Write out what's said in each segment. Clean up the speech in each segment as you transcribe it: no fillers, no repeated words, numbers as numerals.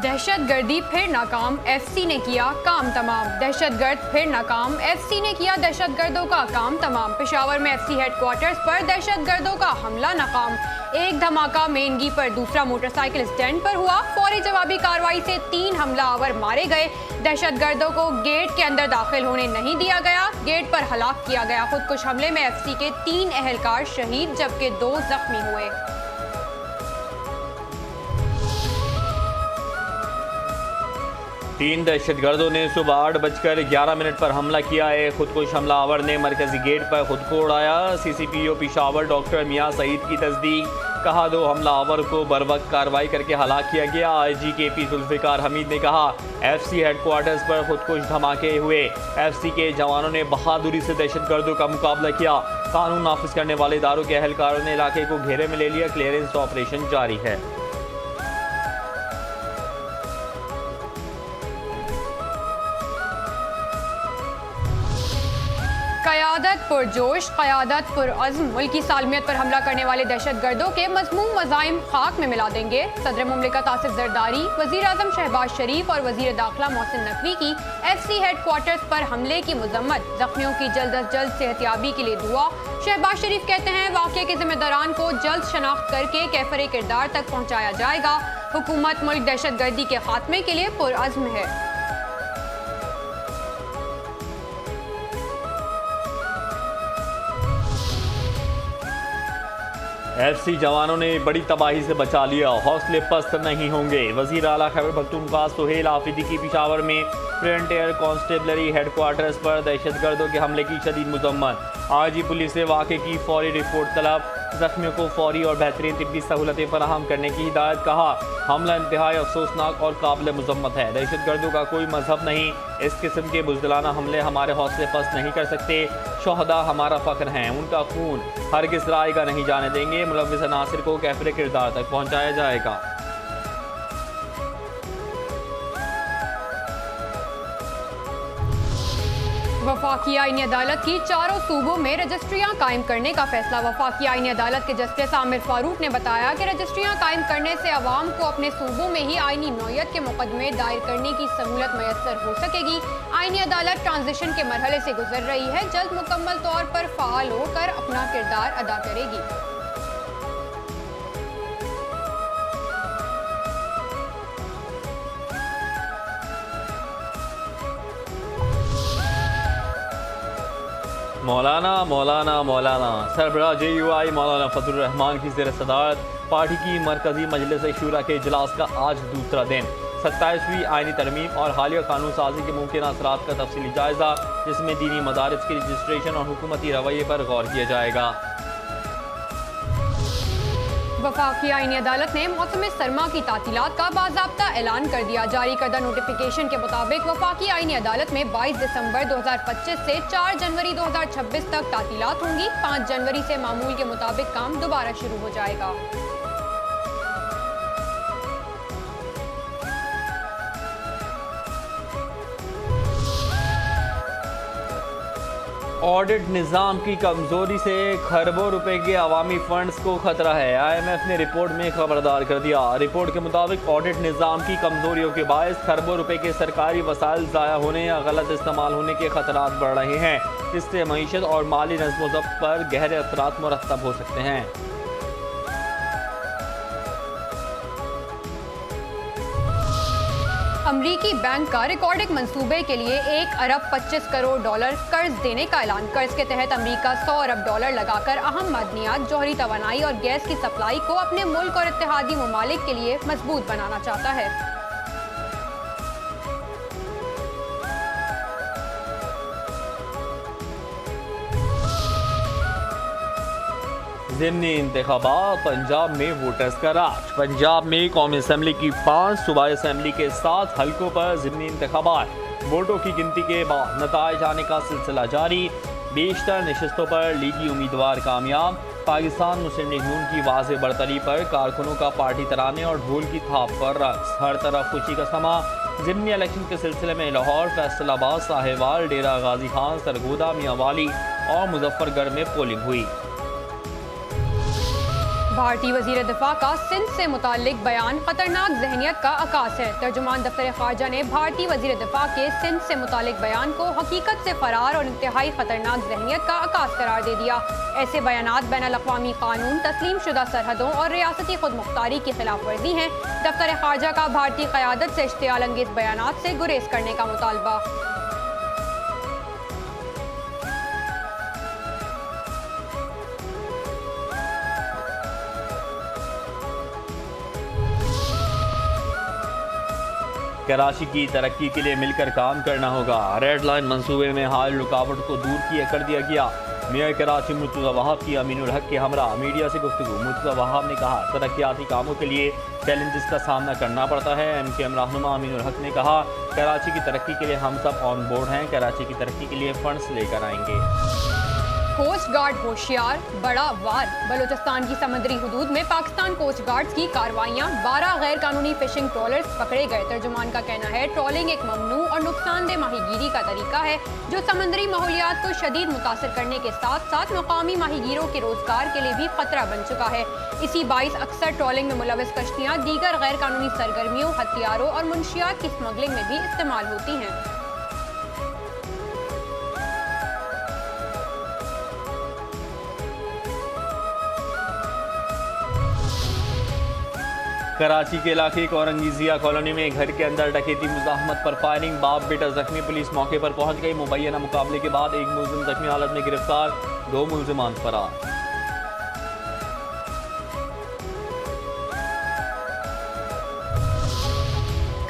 दहशतगर्दी फिर नाकाम, एफसी ने किया काम तमाम। दहशतगर्द फिर नाकाम, एफसी ने किया दहशतगर्दों का काम तमाम। पेशावर में एफसी हेडक्वार्टर्स पर दहशतगर्दों का हमला नाकाम। एक धमाका मेनगी पर, दूसरा मोटरसाइकिल स्टैंड पर हुआ। फौरी जवाबी कार्रवाई से 3 हमलावर मारे गए। दहशतगर्दों को गेट के अंदर दाखिल होने नहीं दिया गया, गेट पर हलाक किया गया। खुदकुश हमले में एफसी के 3 एहलकार शहीद जबकि 2 जख्मी हुए। 3 दहशतगर्दों ने सुबह 8:11 पर हमला किया है। खुदकुश हमलावर ने मरकजी गेट पर खुद को उड़ाया। CCPO पेशावर डॉक्टर मियां सईद की तस्दीक। कहा 2 हमलावर को बर वक्त कार्रवाई करके हलाक किया गया। IG KP जुल्फ़िकार हमीद ने कहा FC हेडक्वार्टर्स पर खुदकुश धमाके हुए। FC के जवानों ने बहादुरी से दहशतगर्दों का मुकाबला किया। कानून नाफिज करने वाले इदारों के एहलकारों ने इलाके को घेरे में ले लिया। क्लियरेंस ऑपरेशन जारी है। क़यादत पुरजोश, क़यादत पुरअज़्म, मुल्की सालमियत पर हमला करने वाले दहशतगर्दों के मज़मूम मज़ाइम खाक में मिला देंगे। सदर मुमलिकत आसिफ ज़रदारी, वज़ीर आज़म शहबाज शरीफ और वज़ीर दाखिला मोहसिन नकवी की FC हेडक्वार्टर्स पर हमले की मज़म्मत। ज़ख्मियों की जल्द अज जल्द सेहतियाबी के लिए दुआ। शहबाज शरीफ कहते हैं वाक़े के ज़िम्मेदारान को जल्द शनाख्त करके कैफरे किरदार तक पहुँचाया जाएगा। हुकूमत मुल्क दहशतगर्दी के खात्मे के लिए पुरअज़्म है। FC जवानों ने बड़ी तबाही से बचा लिया, हौसले पस्त नहीं होंगे। वज़ीर आला खैबर पख्तूनख्वा सुहेल आफिदी की पेशावर में फ्रंट एयर कांस्टेबलरी हेडक्वार्टर्स पर दहशतगर्दों के हमले की शदीद मज़म्मत। IG पुलिस से वाक़े की फौरी रिपोर्ट तलब। ज़ख्मियों को फौरी और बेहतरीन तिब्बी सहूलतें फराहम करने की हिदायत। कहा हमला इंतहाई अफसोसनाक और काबिल मज़म्मत है। दहशतगर्दों का कोई मजहब नहीं। इस किस्म के बुज़दिलाना हमले हमारे हौसले पस्त नहीं कर सकते। शोहदा हमारा फ़ख्र हैं, उनका खून हरगिज़ रायगा नहीं जाने देंगे। मुलव्विस अनासिर को कैफरे किरदार तक पहुँचाया जाएगा। वफाकी आईनी अदालत की 4 सूबों में रजिस्ट्रियाँ कायम करने का फैसला। वफाकी आईनी अदालत के जस्टिस आमिर फारूक ने बताया कि रजिस्ट्रियाँ कायम करने से अवाम को अपने सूबों में ही आईनी नौयत के मुकदमे दायर करने की सहूलत मैसर हो सकेगी। आईनी अदालत ट्रांजिशन के मरहले से गुजर रही है, जल्द मुकम्मल तौर पर फ़ाल होकर अपना किरदार अदा करेगी। मौलाना सरबराह JUI मौलाना फजलुर रहमान की ज़ेर सदारत पार्टी की मरकजी मजलिस शूरा के इजलास का आज दूसरा दिन। 27वीं आईनी तरमीम और हालिया कानून साजी के मुमकिन असरात का तफसीली जायजा, जिसमें दीनी मदारिस की रजिस्ट्रेशन और हुकूमती रवैये पर गौर किया जाएगा। वफाकी आईनी अदालत ने मौसम सरमा की तातीलात का बाज़ाब्ता ऐलान कर दिया। जारी करदा नोटिफिकेशन के मुताबिक वफाकी आईनी अदालत में 22 दिसंबर 2025 से 4 जनवरी 2026 तक तातीलात होंगी। 5 जनवरी से मामूल के मुताबिक काम दोबारा शुरू हो जाएगा। ऑडिट निज़ाम की कमज़ोरी से खरबों रुपए के अवामी फंड्स को खतरा है। IMF ने रिपोर्ट में खबरदार कर दिया। रिपोर्ट के मुताबिक ऑडिट निज़ाम की कमज़ोरियों के बायस खरबों रुपए के सरकारी वसाइल ज़ाया होने या गलत इस्तेमाल होने के खतरात बढ़ रहे हैं, जिससे मईशत और माली नज़्म व ज़ब्त पर गहरे असरात मुरतब हो सकते हैं। अमरीकी बैंक का रिकॉर्डिंग मंसूबे के लिए $1 अरब 25 करोड़ कर्ज देने का ऐलान। कर्ज के तहत अमरीका $100 अरब लगाकर अहम मादनियात, जौहरी तवानाई और गैस की सप्लाई को अपने मुल्क और इत्तेहादी ममालिक के लिए मजबूत बनाना चाहता है। ज़िमनी इंतखाबात, पंजाब में वोटर्स का राज। पंजाब में कौमी असम्बली की 5 सूबाई असम्बली के 7 हल्कों पर ज़िमनी इंतखाबात। वोटों की गिनती के बाद नताइज आने का सिलसिला जारी। बेशतर नशस्तों पर लीगी उम्मीदवार कामयाब। पाकिस्तान मुस्लिम लीग नून की वाज़े बरतरी पर कारकुनों का पार्टी तराने और ढोल की थाप पर रक्स। हर तरफ खुशी का समा। ज़िमनी इलेक्शन के सिलसिले में लाहौर, फैसलाबाद, साहिवाल, डेरा गाजी खान, सरगोदा, मियांवाली और मुजफ्फरगढ़ में पोलिंग हुई। भारतीय वजीर दिफा का सिंध से मुताल्लिक बयान खतरनाक जहनियत का अकास है। तर्जुमान दफ्तर खारजा ने भारतीय वजीर दिफा के सिंध से मुताल्लिक बयान को हकीकत से फरार और इंतहाई खतरनाक जहनियत का अकास करार दे दिया। ऐसे बयानात बैनुल-अक़वामी कानून, तस्लीम शुदा सरहदों और रियासती खुद मुख्तारी की खिलाफ वर्जी हैं। दफ्तर खारजा का भारतीय क़यादत से इश्तियाल अंगेज बयानात से गुरेज करने का मुतालबा। कराची की तरक्की के लिए मिलकर काम करना होगा। रेड लाइन मंसूबे में हाल रुकावट को दूर किया कर दिया गया। मेयर कराची मुर्तज़ा वहाब की अमीनुल हक के हमरा मीडिया से गुफ्तगू। मुर्तज़ा वहाब ने कहा, तरक्याती कामों के लिए चैलेंजेस का सामना करना पड़ता है। MKM रहनुमा अमीनुल हक ने कहा, कराची की तरक्की के लिए हम सब ऑन बोर्ड हैं। कराची की तरक्की के लिए फंड्स लेकर आएंगे। कोस्ट गार्ड होशियार, बड़ा वार। बलूचिस्तान की समुद्री हुदूद में पाकिस्तान कोस्ट गार्ड्स की कार्रवाइयां। 12 गैर कानूनी फिशिंग ट्रॉलर्स पकड़े गए। तर्जुमान का कहना है, ट्रॉलिंग एक ममनू और नुकसानदेह माहीगीरी का तरीका है जो समुद्री माहौलियात को शदीद मुतासर करने के साथ साथ मकामी माहीगीरों के रोजगार के लिए भी खतरा बन चुका है। इसी बाइस अक्सर ट्रॉलिंग में मुलविस कश्तियाँ दीगर गैर कानूनी सरगर्मियों, हथियारों और मुनशियात की स्मगलिंग में भी इस्तेमाल होती हैं। कराची के इलाके औरंगीजिया कॉलोनी में घर के अंदर डकैती मुजाहमत पर फायरिंग। बाप बेटा जख्मी, पुलिस मौके पर पहुंच गई। मुबैना मुकाबले के बाद एक मुलजिम जख्मी हालत में गिरफ्तार, 2 मुलजिमान फरार।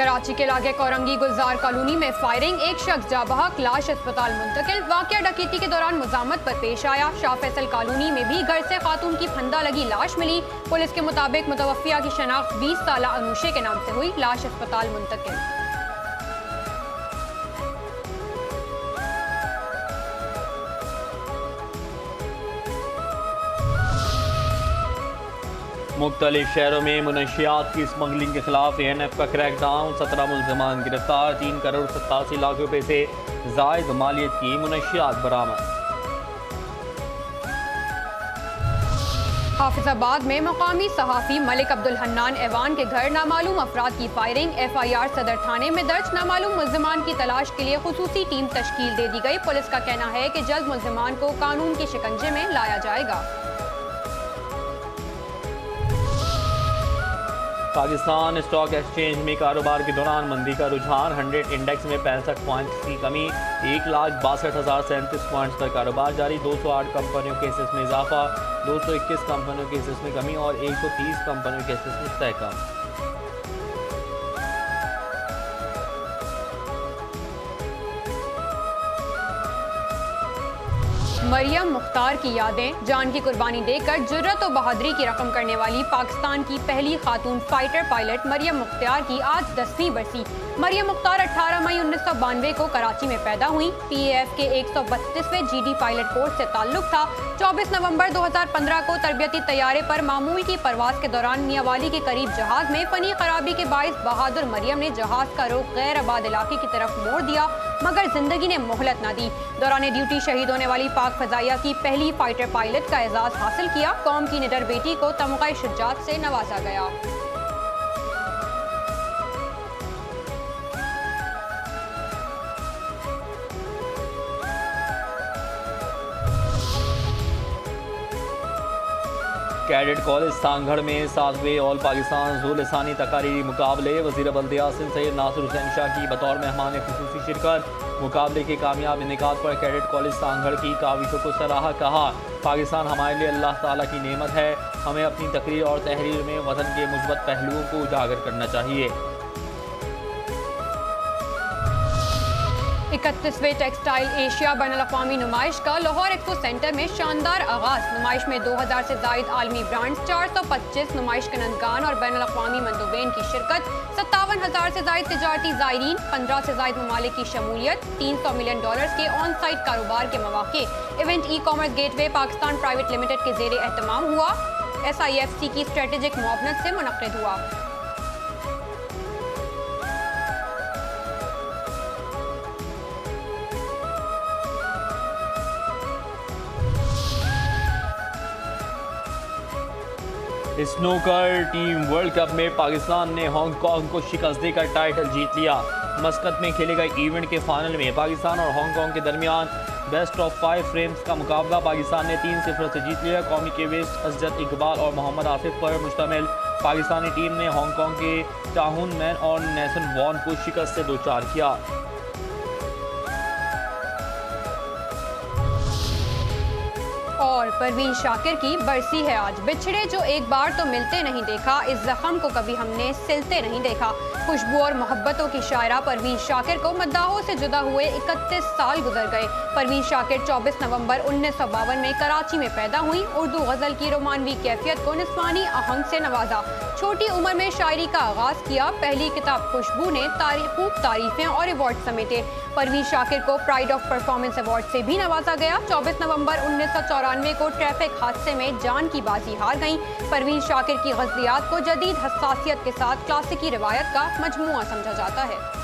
कराची के इलाके कोरंगी गुलजार कॉलोनी में फायरिंग, एक शख्स जाबहक, लाश अस्पताल मुंतकिल। वाकया डकैती के दौरान मुजामत पर पेश आया। शाह फैसल कॉलोनी में भी घर से खातून की फंदा लगी लाश मिली। पुलिस के मुताबिक मुतवफ़िया की शनाख्त 20 साला अनूशे के नाम से हुई। लाश अस्पताल मुंतकिल। मुख्तलिफ शहरों में मुनशियात की स्मगलिंग के खिलाफ ANF का क्रैकडाउन। 17 मुलजमान गिरफ्तार। 3 करोड़ 87 लाख रुपए से जायद मालियत की मुनशियात बरामद। हाफिजाबाद में मकामी सहाफ़ी मलिक अब्दुल हन्नान ऐवान के घर नामालूम अफराद की फायरिंग। FIR सदर थाने में दर्ज। नामालूम मुलजमान की तलाश के लिए खुसूसी टीम तश्कील दे दी गई। पुलिस का कहना है कि जल्द मुलजमान को कानून के शिकंजे में लाया जाएगा। पाकिस्तान स्टॉक एक्सचेंज में कारोबार के दौरान मंदी का रुझान। 100 इंडेक्स में 65 पॉइंट्स की कमी। 1,62,037 पॉइंट्स पर कारोबार जारी। 208 कंपनियों के हिस्से में इजाफा, 221 कंपनियों के हिस्से में कमी और 130 कंपनियों के हिस्से में मुस्तहकम। मरियम मुख्तार की यादें। जान की कुर्बानी देकर जुर्रत और बहादुरी की रकम करने वाली पाकिस्तान की पहली खातून फाइटर पायलट मरियम मुख्तार की आज 10वीं बरसी। मरियम मुख्तार 18 मई 1992 को कराची में पैदा हुई। PAF के 132वें GD पायलट कोर्स से ताल्लुक था। 24 नवंबर 2015 को तरबियती तैयारे पर मामूल की परवाज के दौरान मियावाली के करीब जहाज में फनी खराबी के बाइस बहादुर मरियम ने जहाज का रुख गैर आबाद इलाके की तरफ मोड़ दिया, मगर जिंदगी ने मोहलत न दी। दौरान ड्यूटी शहीद होने वाली पाक फजाइया की पहली फाइटर पायलट का एजाज हासिल किया। कौम की निडर बेटी को तमगा शुजात से नवाजा गया। कैडेट कॉलेज सांगढ़ में 7वें ऑल पाकिस्तान ज़ुल-ए-सानी तकारीरी मुकाबले। वज़ीर बल्दियात सिंध सैयद नासिर हुसैन शाह की बतौर मेहमान खुसूसी शिरकत। मुकाबले के कामयाब इनेकाद पर कैडेट कॉलेज सांगढ़ की काविशों को सराहा। कहा, पाकिस्तान हमारे लिए अल्लाह ताला की नेमत है। हमें अपनी तकरीर और तहरीर में वतन के मुस्बत पहलुओं को उजागर करना चाहिए। 31वें टेक्सटाइल एशिया बैनुल-अक़वामी नुमाइश का लाहौर एक्सपो सेंटर में शानदार आगाज। नुमाइश में 2000 से जायद आलमी ब्रांड्स, 425 नुमाइश कनंदगान और बैनुल-अक़वामी मंदोबेन की शिरकत। 57,000 से जायद तिजारती ज़ायरीन, 15 से जायद ममालिक की शमूलियत। $300 मिलियन के ऑन साइट कारोबार के मौके। Event ecommerce gateway Pakistan private limited के ज़ेरे एहतमाम हुआ। SIFC की स्ट्रेटेजिक मुआवनत से मुनक़्क़िद हुआ। स्नूकर टीम वर्ल्ड कप में पाकिस्तान ने हांगकांग को शिकस्त देकर टाइटल जीत लिया। मस्कत में खेले गए इवेंट के फाइनल में पाकिस्तान और हांगकांग के दरमियान बेस्ट ऑफ 5 फ्रेम्स का मुकाबला पाकिस्तान ने 3-0 से जीत लिया। कौमी के वेस्ट असजद इकबाल और मोहम्मद आसिफ पर मुश्तमिल पाकिस्तानी टीम ने हांगकांग के चाहुन मैन और नेसन वॉन को शिकस्त से दोचार किया। और परवीन शाकिर की बरसी है आज। बिछड़े जो एक बार तो मिलते नहीं देखा, इस जख्म को कभी हमने सिलते नहीं देखा। खुशबू और मोहब्बतों की शायरा परवीन शाकिर को मद्दाहों से जुदा हुए 31 साल गुजर गए। परवीन शाकिर 24 नवंबर 1952 में कराची में पैदा हुई। उर्दू गज़ल की रोमानवी कैफियत को निस्वानी आहंग से नवाजा। छोटी उम्र में शायरी का आगाज किया। पहली किताब खुशबू ने खूब तारीफें और अवार्ड समेटे। परवीन शाकिर को प्राइड ऑफ परफॉर्मेंस अवार्ड से भी नवाजा गया। 24 नवंबर 1994 को ट्रैफिक हादसे में जान की बाजी हार गईं। परवीन शाकिर की गज़लियात को जदीद हसासियत के साथ क्लासिकी रिवायत का मजमूआ समझा जाता है।